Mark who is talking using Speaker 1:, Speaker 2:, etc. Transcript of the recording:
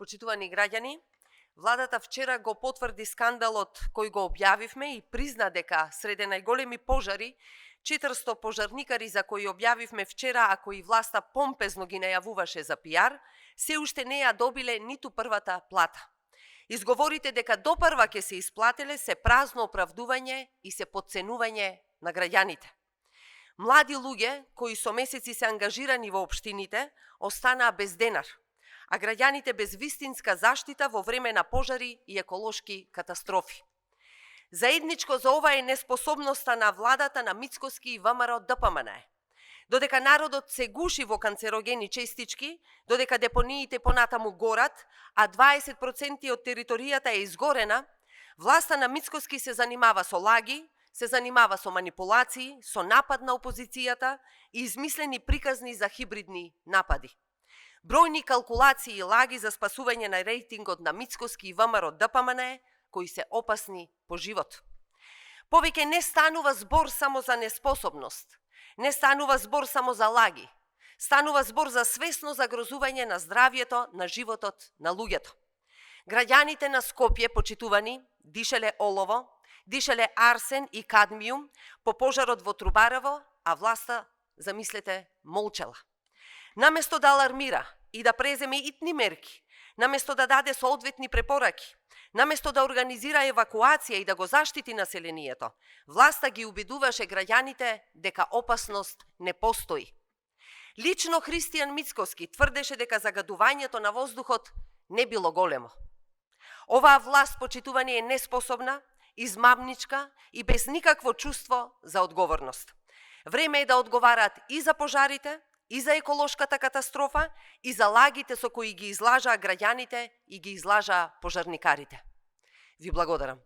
Speaker 1: Почитувани граѓани, владата вчера го потврди скандалот кој го објавивме и призна дека среде најголеми пожари, 400 пожарникари за кои објавивме вчера, а кои власта помпезно ги најавуваше за пиар, се уште не ја добиле ниту првата плата. Изговорите дека допрва ќе се исплателе се празно оправдување и се потценување на граѓаните. Млади луѓе кои со месеци се ангажирани во општините останаа без денар, а граѓаните без вистинска заштита во време на пожари и еколошки катастрофи. Заедничко за ова е неспособноста на владата на Мицкоски и ВМРО ДПМН. Додека народот се гуши во канцерогени честички, додека депониите понатаму горат, а 20% од територијата е изгорена, власта на Мицкоски се занимава со лаги, се занимава со манипулации, со напад на опозицијата и измислени приказни за хибридни напади. Бројни калкулации и лаги за спасување на рейтингот на Мицкоски и ВМРО ДПМН, кои се опасни по живот. Повеќе не станува збор само за неспособност, не станува збор само за лаги, станува збор за свесно загрозување на здравјето, на животот на луѓето. Граѓаните на Скопје, почитувани, дишеле олово, дишеле арсен и кадмиум по пожарот во Трубарево, а власта, замислете, молчела. Наместо да алармира и да преземе итни мерки, наместо да даде соодветни препораки, наместо да организира евакуација и да го заштити населението, власта ги убедуваше граѓаните дека опасност не постои. Лично Христијан Мицкоски тврдеше дека загадувањето на воздухот не било големо. Оваа власт, почитувани, е неспособна, измамничка и без никакво чувство за одговорност. Време е да одговарат и за пожарите, и за еколошката катастрофа, и за лагите со кои ги излажаа граѓаните и ги излажаа пожарникарите. Ви благодарам.